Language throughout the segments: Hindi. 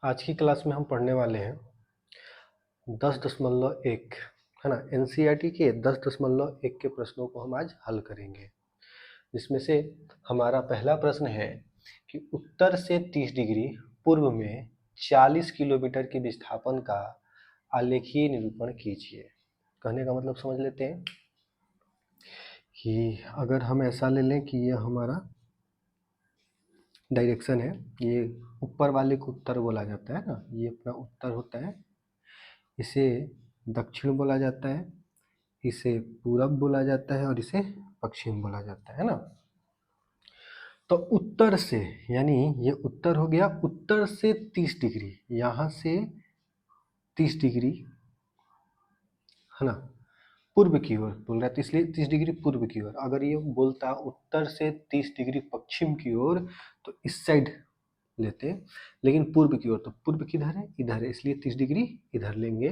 आज की क्लास में हम पढ़ने वाले हैं 10.1 है ना। एनसीईआरटी के 10.1 के प्रश्नों को हम आज हल करेंगे, जिसमें से हमारा पहला प्रश्न है कि उत्तर से 30 डिग्री पूर्व में 40 किलोमीटर के विस्थापन का आलेखीय निरूपण कीजिए। कहने का मतलब समझ लेते हैं कि अगर हम ऐसा ले लें कि ये हमारा डायरेक्शन है, ये ऊपर वाले को उत्तर बोला जाता है ना, ये अपना उत्तर होता है, इसे दक्षिण बोला जाता है, इसे पूरब बोला जाता है और इसे पश्चिम बोला जाता है ना। तो उत्तर से यानी ये उत्तर हो गया, उत्तर से 30 डिग्री, यहाँ से 30 डिग्री है ना, पूर्व की ओर बोल रहा है तो इसलिए 30 डिग्री पूर्व की ओर। अगर ये बोलता उत्तर से 30 डिग्री पश्चिम की ओर तो इस साइड लेते, लेकिन पूर्व की ओर, तो पूर्व किधर है, इधर है, इसलिए 30 डिग्री इधर लेंगे।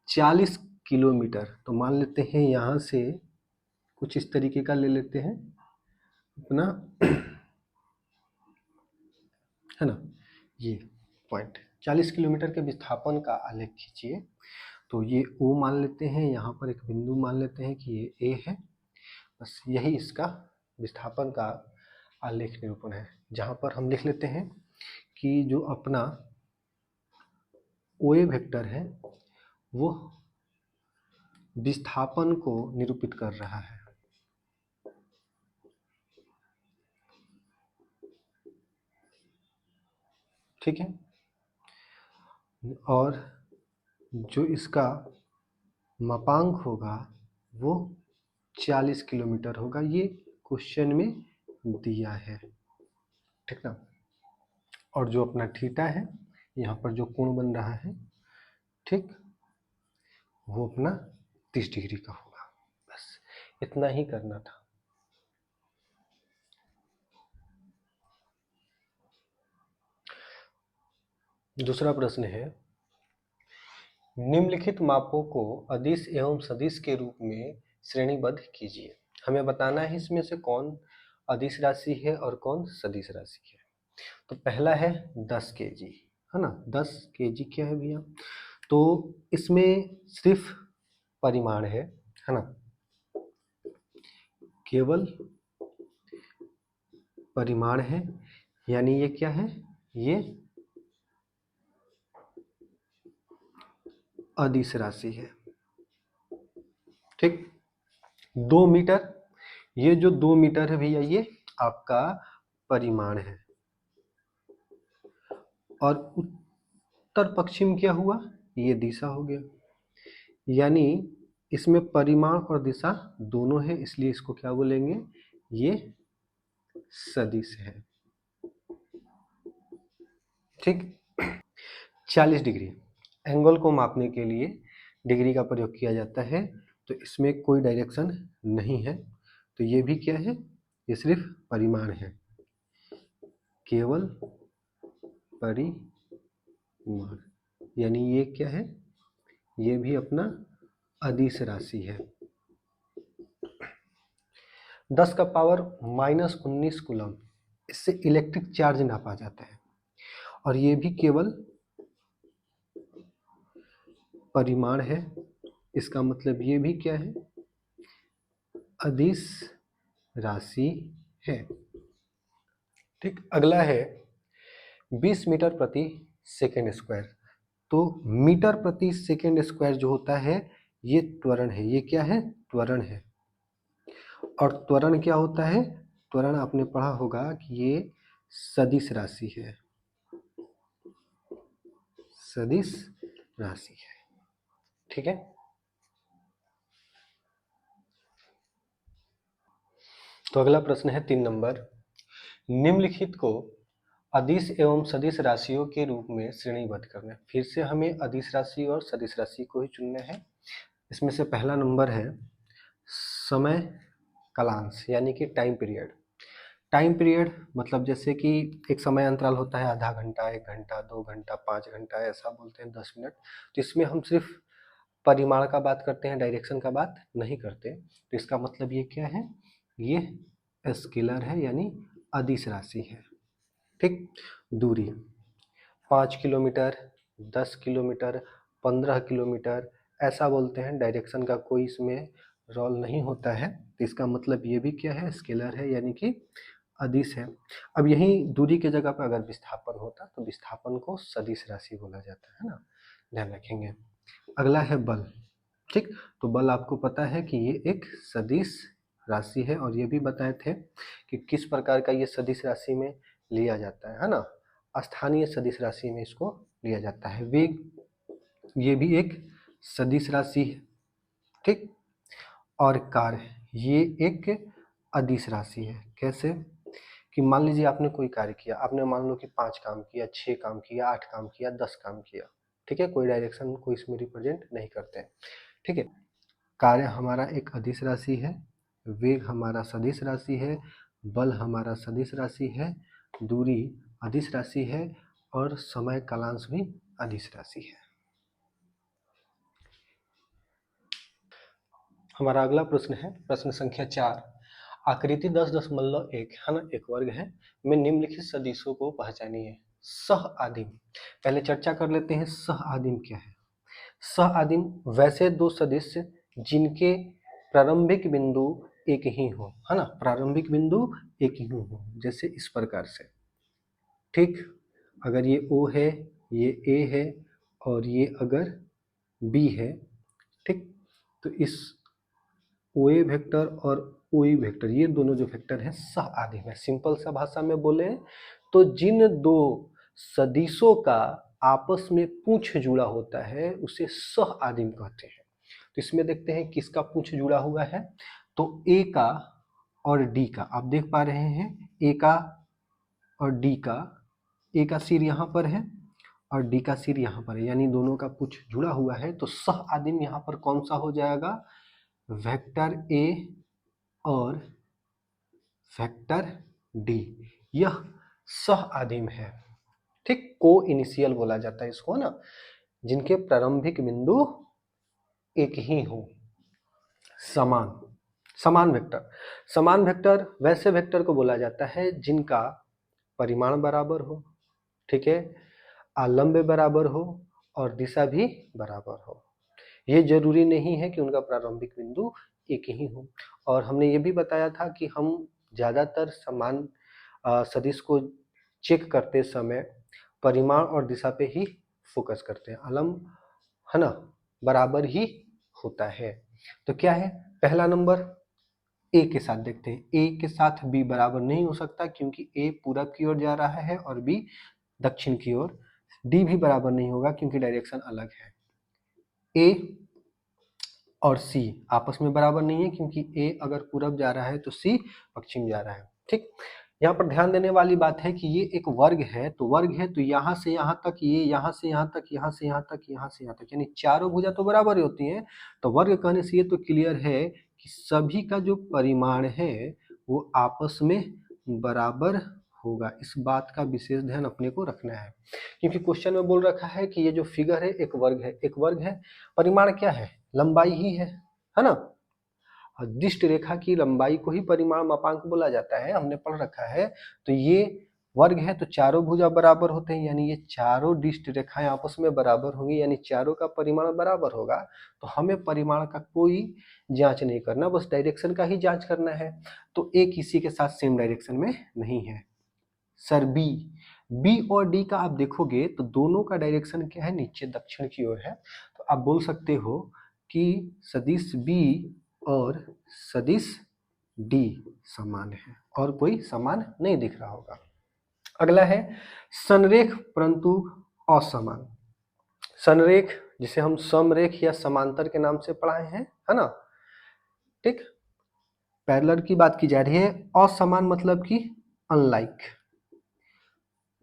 40 किलोमीटर तो मान लेते हैं यहाँ से कुछ इस तरीके का ले लेते हैं अपना है ना, ये पॉइंट 40 किलोमीटर के विस्थापन का आलेख खींचिए। तो ये O मान लेते हैं, यहाँ पर एक बिंदु मान लेते हैं कि ये A है, बस यही इसका विस्थापन का आलेख निरूपण है। जहाँ पर हम लिख लेते हैं कि जो अपना OA वेक्टर है वो विस्थापन को निरूपित कर रहा है। ठीक है, और जो इसका मापांक होगा वो 40 किलोमीटर होगा, ये क्वेश्चन में दिया है, ठीक ना। और जो अपना थीटा है, यहाँ पर जो कोण बन रहा है, ठीक, वो अपना 30 डिग्री का होगा। बस इतना ही करना था। दूसरा प्रश्न है, निम्नलिखित मापों को अदिश एवं सदिश के रूप में श्रेणीबद्ध कीजिए। हमें बताना है इसमें से कौन अदिश राशि है और कौन सदिश राशि है। तो पहला है 10 केजी, है ना। 10 केजी क्या है भैया, तो इसमें सिर्फ परिमाण है ना, केवल परिमाण है, यानी ये क्या है, ये अदिश राशि है। ठीक, 2 मीटर, ये जो 2 मीटर है भैया ये आपका परिमाण है। और उत्तर पश्चिम क्या हुआ, ये दिशा हो गया, यानी इसमें परिमाण और दिशा दोनों है, इसलिए इसको क्या बोलेंगे, ये सदिश है। ठीक, 40 डिग्री एंगल को मापने के लिए डिग्री का प्रयोग किया जाता है, तो इसमें कोई डायरेक्शन नहीं है, तो ये भी क्या है, ये सिर्फ परिमाण है, केवल परिमाण, यानी ये क्या है, ये भी अपना अदिश राशि है। 10 का पावर -19 कूलम, इससे इलेक्ट्रिक चार्ज नापा जाता है, और ये भी केवल परिमाण है, इसका मतलब ये भी क्या है, अदिश राशि है। ठीक, अगला है 20 मीटर प्रति सेकेंड स्क्वायर। तो मीटर प्रति सेकेंड स्क्वायर जो होता है ये त्वरण है, ये क्या है, त्वरण है। और त्वरण क्या होता है, त्वरण आपने पढ़ा होगा कि ये सदिश राशि है, सदिश राशि है। ठीक है, तो अगला प्रश्न है 3 नंबर, निम्नलिखित को अदिश एवं सदिश राशियों के रूप में श्रेणीबद्ध करना है। फिर से हमें अदिश राशि और सदिश राशि को ही चुनना है। इसमें से पहला नंबर है समय कालांश, यानी कि टाइम पीरियड। टाइम पीरियड मतलब जैसे कि एक समय अंतराल होता है, आधा घंटा, 1 घंटा, 2 घंटा, 5 घंटा, ऐसा बोलते हैं 10 मिनट। तो इसमें हम सिर्फ परिमाण का बात करते हैं, डायरेक्शन का बात नहीं करते। तो इसका मतलब ये क्या है, ये स्केलर है, यानी अदिश राशि है। ठीक, दूरी 5 किलोमीटर, 10 किलोमीटर, 15 किलोमीटर ऐसा बोलते हैं। डायरेक्शन का कोई इसमें रोल नहीं होता है। तो इसका मतलब ये भी क्या है, स्केलर है यानी कि अदिश है। अब यही दूरी के जगह पर अगर विस्थापन होता तो विस्थापन को सदिश राशि बोला जाता है ना, ध्यान रखेंगे। अगला है बल। ठीक, तो बल आपको पता है कि ये एक सदिश राशि है और ये भी बताए थे कि किस प्रकार का ये सदिश राशि में लिया जाता है ना, स्थानीय सदिश राशि में इसको लिया जाता है। वेग ये भी एक सदिश राशि है। ठीक, और कार्य ये एक अदिश राशि है। कैसे कि मान लीजिए आपने कोई कार्य किया, आपने मान लो कि 5 काम किया, 6 काम किया, 8 काम किया, 10 काम किया। ठीक है, कोई डायरेक्शन को इसमें रिप्रेजेंट नहीं करते हैं। ठीक है, कार्य हमारा एक अदिश राशि है, वेग हमारा सदिश राशि है, बल हमारा सदिश राशि है, दूरी अदिश राशि है और समय कालांश भी अदिश राशि है। हमारा अगला प्रश्न है प्रश्न संख्या 4। आकृति 10.1 है ना, एक वर्ग है, में निम्नलिखित सदिशों को पहचानिए। सह आदिम, पहले चर्चा कर लेते हैं सह आदिम क्या है। सह आदिम वैसे दो सदिश जिनके प्रारंभिक बिंदु एक ही हो, है ना, प्रारंभिक बिंदु एक ही हो, जैसे इस प्रकार से। ठीक, अगर ये O है, ये A है और ये अगर B है, ठीक, तो इस OA वेक्टर और OE वेक्टर ये दोनों जो वेक्टर हैं सह आदिम है। सिंपल सा भाषा में बोले तो जिन दो सदिशों का आपस में पूंछ जुड़ा होता है उसे सह आदिम कहते हैं। तो इसमें देखते हैं किसका पूंछ जुड़ा हुआ है, तो A का और D का, आप देख पा रहे हैं A का और D का, A का सिर यहाँ पर है और D का सिर यहाँ पर है, यानी दोनों का पूंछ जुड़ा हुआ है। तो सह आदिम यहाँ पर कौन सा हो जाएगा, वेक्टर A और वेक्टर D, यह सह आदिम है। ठीक, को इनिशियल बोला जाता है इसको ना, जिनके प्रारंभिक बिंदु एक ही हो। समान वेक्टर, समान वेक्टर वैसे वेक्टर को बोला जाता है जिनका परिमाण बराबर हो, ठीक है, आलम्ब बराबर हो और दिशा भी बराबर हो। ये जरूरी नहीं है कि उनका प्रारंभिक बिंदु एक ही हो। और हमने ये भी बताया था कि हम ज्यादातर समान सदिश को चेक करते समय परिमाण और दिशा पे ही फोकस करते हैं, आलम्ब है ना बराबर ही होता है। तो क्या है, पहला नंबर ए के साथ देखते हैं। ए के साथ बी बराबर नहीं हो सकता क्योंकि ए पूरब की ओर जा रहा है और बी दक्षिण की ओर। डी भी बराबर नहीं होगा क्योंकि डायरेक्शन अलग है। ए और सी आपस में बराबर नहीं है क्योंकि ए अगर पूरब जा रहा है तो सी पश्चिम जा रहा है। ठीक, यहाँ पर ध्यान देने वाली बात है कि ये एक वर्ग है, तो वर्ग है तो यहाँ से यहाँ तक, ये यहाँ से यहाँ तक, यहाँ से यहाँ तक, यहाँ से यहाँ तक, यानी चारों भुजा तो बराबर ही होती हैं। तो वर्ग कहने से ये तो क्लियर है कि सभी का जो परिमाण है वो आपस में बराबर होगा। इस बात का विशेष ध्यान अपने को रखना है क्योंकि क्वेश्चन में बोल रखा है कि ये जो फिगर है एक वर्ग है, एक वर्ग है, परिमाण क्या है, लंबाई ही है ना। दिष्ट रेखा की लंबाई को ही परिमाण मापांक बोला जाता है, हमने पढ़ रखा है। तो ये वर्ग है तो चारों भुजा बराबर होते हैं, यानी ये चारों दिष्ट रेखाएं आपस में बराबर होंगी, यानी चारों का परिमाण बराबर होगा। तो हमें परिमाण का कोई जांच नहीं करना, बस डायरेक्शन का ही जांच करना है। तो ए किसी के साथ सेम डायरेक्शन में नहीं है। सर बी और डी का आप देखोगे तो दोनों का डायरेक्शन क्या है, नीचे दक्षिण की ओर है। तो आप बोल सकते हो कि सदिश बी और सदिश डी समान है और कोई समान नहीं दिख रहा होगा। अगला है संरेख परंतु असमान। संरेख जिसे हम समरेख या समांतर के नाम से पढ़ाए हैं, है ना। ठीक, पैरेलल की बात की जा रही है। असमान मतलब कि अनलाइक।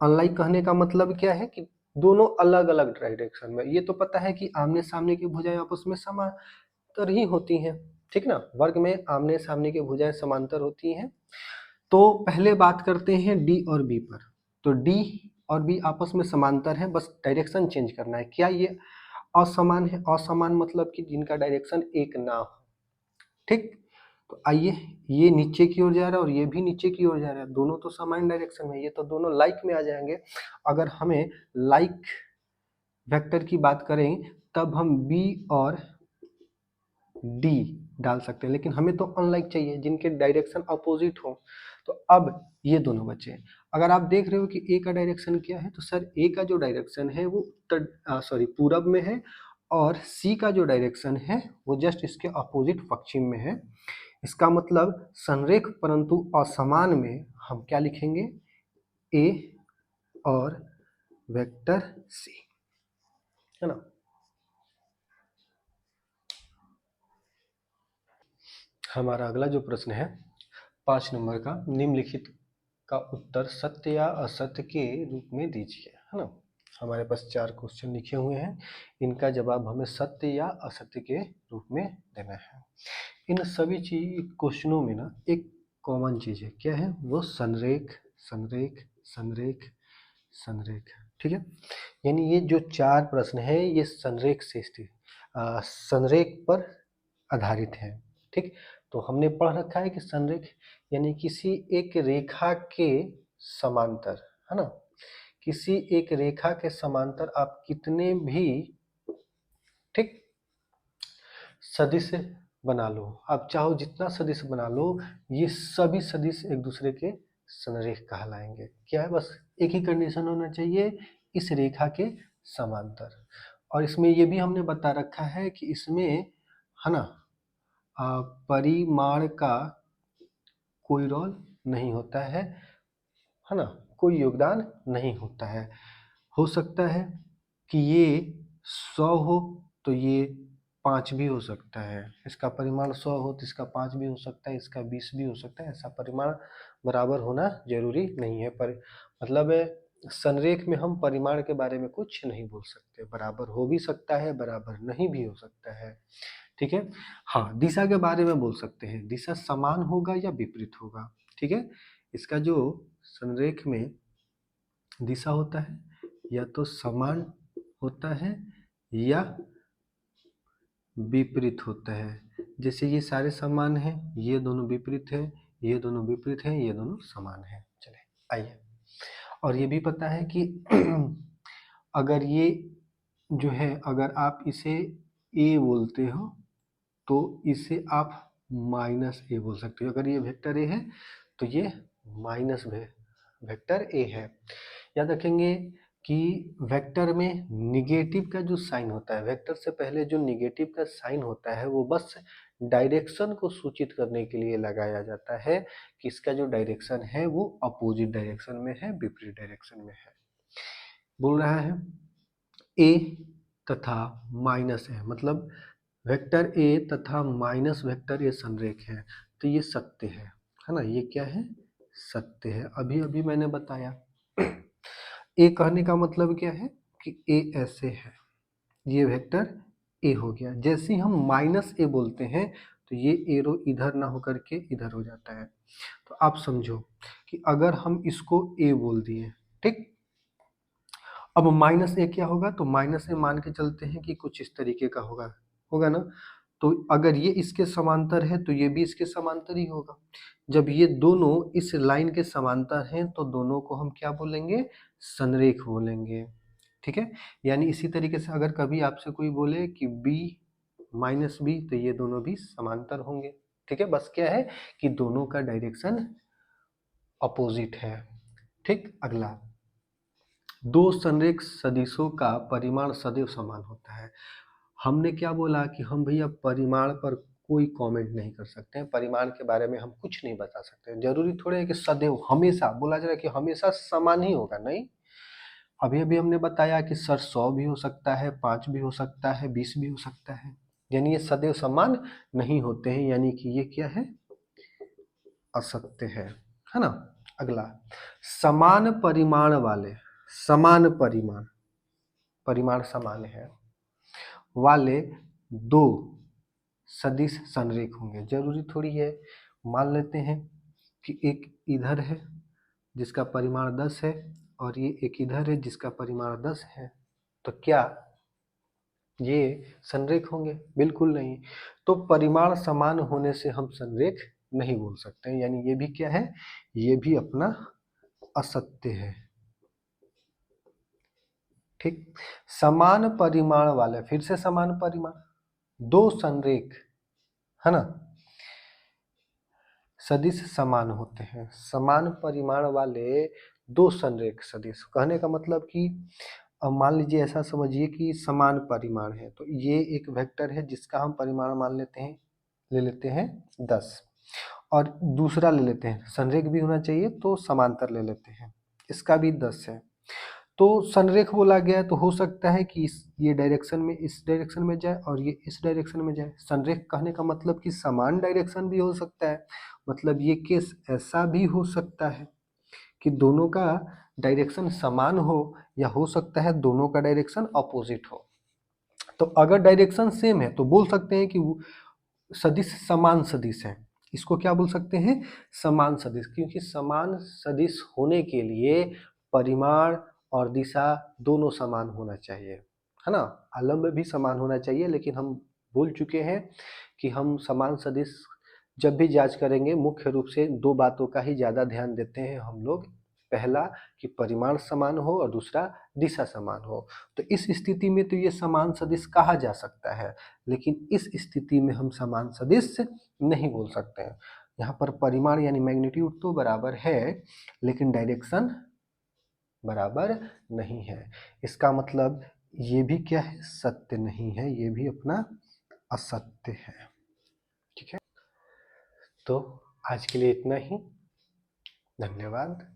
अनलाइक कहने का मतलब क्या है कि दोनों अलग अलग डायरेक्शन में। ये तो पता है कि आमने सामने की भुजाएं आपस में समांतर ही होती हैं, ठीक ना, वर्ग में आमने सामने की भुजाएं समांतर होती हैं। तो पहले बात करते हैं डी और बी पर। तो डी और बी आपस में समांतर है, बस डायरेक्शन चेंज करना है। क्या ये असमान है, असमान मतलब कि जिनका डायरेक्शन एक ना हो। ठीक, तो आइए, ये नीचे की ओर जा रहा है और ये भी नीचे की ओर जा रहा है, दोनों तो समान डायरेक्शन में, ये तो दोनों लाइक में आ जाएंगे। अगर हमें लाइक वेक्टर की बात करें तब हम बी और डी डाल सकते हैं, लेकिन हमें तो अनलाइक चाहिए जिनके डायरेक्शन अपोजिट हो। तो अब ये दोनों बचे। अगर आप देख रहे हो कि ए का डायरेक्शन क्या है, तो सर ए का जो डायरेक्शन है वो उत्तर पूरब में है, और सी का जो डायरेक्शन है वो जस्ट इसके अपोजिट पश्चिम में है। इसका मतलब संरेख परंतु असमान में हम क्या लिखेंगे, ए और वेक्टर सी, है ना। हमारा अगला जो प्रश्न है 5 नंबर का, निम्नलिखित का उत्तर सत्य या असत्य के रूप में दीजिए, है ना। हमारे पास 4 क्वेश्चन लिखे हुए हैं, इनका जवाब हमें सत्य या असत्य के रूप में देना है। इन सभी क्वेश्चनों में ना एक कॉमन चीज है, क्या है वो, संरेख संरेख संरेख संरेख, ठीक है। यानी ये जो 4 प्रश्न है ये संरेख से संरेख पर आधारित है, ठीक। तो हमने पढ़ रखा है कि संरेख यानी किसी एक रेखा के समांतर, है ना। किसी एक रेखा के समांतर आप कितने भी, ठीक, सदिश बना लो, आप चाहो जितना सदिश बना लो, ये सभी सदिश एक दूसरे के संरेख कहलाएंगे। क्या है, बस एक ही कंडीशन होना चाहिए, इस रेखा के समांतर। और इसमें ये भी हमने बता रखा है कि इसमें, है ना, परिमाण का कोई रोल नहीं होता है ना, कोई योगदान नहीं होता है। हो सकता है कि ये 100 हो तो ये 5 भी हो सकता है, इसका परिमाण 100 हो तो इसका 5 भी हो सकता है, इसका 20 भी हो सकता है। ऐसा परिमाण बराबर होना जरूरी नहीं है, पर मतलब संरेख में हम परिमाण के बारे में कुछ नहीं बोल सकते, बराबर हो भी सकता है, बराबर नहीं भी हो सकता है, ठीक है। हाँ, दिशा के बारे में बोल सकते हैं, दिशा समान होगा या विपरीत होगा, ठीक है। इसका जो संरेख में दिशा होता है या तो समान होता है या विपरीत होता है। जैसे ये सारे समान हैं, ये दोनों विपरीत है, ये दोनों विपरीत है, ये दोनों समान है। चले आइए, और ये भी पता है कि अगर ये जो है, अगर आप इसे ए बोलते हो तो इसे आप माइनस ए बोल सकते हो। अगर ये वेक्टर ए है तो ये माइनस वेक्टर ए है। याद रखेंगे कि वेक्टर में निगेटिव का जो साइन होता है, वेक्टर से पहले जो निगेटिव का साइन होता है वो बस डायरेक्शन को सूचित करने के लिए लगाया जाता है कि इसका जो डायरेक्शन है वो अपोजिट डायरेक्शन में है, विपरीत डायरेक्शन में है। बोल रहा है ए तथा माइनस है, मतलब वेक्टर ए तथा माइनस वेक्टर ए संरेख है, तो ये सत्य है ना। ये क्या है, सत्य है। अभी अभी मैंने बताया ए कहने का मतलब क्या है कि ए ऐसे है, ये वेक्टर ए हो गया। जैसे ही हम माइनस ए बोलते हैं तो ये एरो इधर ना होकर के इधर हो जाता है। तो आप समझो कि अगर हम इसको ए बोल दिए, ठीक, अब माइनस ए क्या होगा, तो माइनस ए मान के चलते हैं कि कुछ इस तरीके का होगा, होगा ना। तो अगर ये इसके समांतर है तो ये भी इसके समांतर ही होगा। जब ये दोनों इस लाइन के समांतर हैं तो दोनों को हम क्या बोलेंगे, संरेख बोलेंगे, ठीक है। यानी इसी तरीके से अगर कभी आपसे कोई बोले कि बी माइनस बी तो ये दोनों भी समांतर होंगे, ठीक है। बस क्या है कि दोनों का डायरेक्शन अपोजिट है, ठीक। अगला, दो संरेख सदिशों का परिमाण सदैव समान होता है। हमने क्या बोला कि हम भैया परिमाण पर कोई कमेंट नहीं कर सकते हैं, परिमाण के बारे में हम कुछ नहीं बता सकते हैं। जरूरी थोड़े है कि सदैव हमेशा बोला जाए कि हमेशा समान ही होगा, नहीं। अभी अभी हमने बताया कि सर 100 भी हो सकता है, 5 भी हो सकता है, 20 भी हो सकता है, यानी ये सदैव समान नहीं होते हैं, यानी कि ये क्या है, असत्य है ना। अगला, समान परिमाण वाले, समान परिमाण, परिमाण समान है वाले दो सदिश संरेख होंगे। जरूरी थोड़ी है, मान लेते हैं कि एक इधर है जिसका परिमाण 10 है और ये एक इधर है जिसका परिमाण 10 है, तो क्या ये संरेख होंगे? बिल्कुल नहीं। तो परिमाण समान होने से हम संरेख नहीं बोल सकते हैं, यानी ये भी क्या है, ये भी अपना असत्य है। ठीक, समान परिमाण वाले, फिर से समान परिमाण, दो संरेख है ना, सदिश समान होते हैं। समान परिमाण वाले दो संरेख सदिश, कहने का मतलब कि अब मान लीजिए ऐसा समझिए कि समान परिमाण है, तो ये एक वेक्टर है जिसका हम परिमाण मान लेते हैं, ले लेते हैं 10, और दूसरा ले लेते हैं, संरेख भी होना चाहिए तो समांतर ले लेते हैं, इसका भी 10 है। तो संरेख बोला गया है तो हो सकता है कि ये डायरेक्शन में इस डायरेक्शन में जाए और ये इस डायरेक्शन में जाए। संरेख कहने का मतलब कि समान डायरेक्शन भी हो सकता है, मतलब ये केस ऐसा भी हो सकता है कि दोनों का डायरेक्शन समान हो, या हो सकता है दोनों का डायरेक्शन अपोजिट हो। तो अगर डायरेक्शन सेम है तो बोल सकते हैं कि सदिश समान सदिश है। इसको क्या बोल सकते हैं, समान सदिश, क्योंकि समान सदिश होने के लिए परिमाण और दिशा दोनों समान होना चाहिए, है ना। आलम्ब भी समान होना चाहिए, लेकिन हम बोल चुके हैं कि हम समान सदिश जब भी जांच करेंगे मुख्य रूप से दो बातों का ही ज़्यादा ध्यान देते हैं हम लोग। पहला कि परिमाण समान हो और दूसरा दिशा समान हो। तो इस स्थिति में तो ये समान सदिश कहा जा सकता है, लेकिन इस स्थिति में हम समान सदिश नहीं बोल सकते हैं। यहाँ पर परिमाण यानी मैग्नीट्यूड तो बराबर है, लेकिन डायरेक्शन बराबर नहीं है। इसका मतलब ये भी क्या है, सत्य नहीं है, ये भी अपना असत्य है। ठीक है, तो आज के लिए इतना ही। धन्यवाद।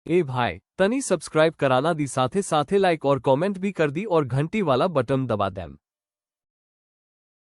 ए भाई तनी सब्सक्राइब कराना दी, साथे साथे लाइक और कमेंट भी कर दी और घंटी वाला बटन दबा देम।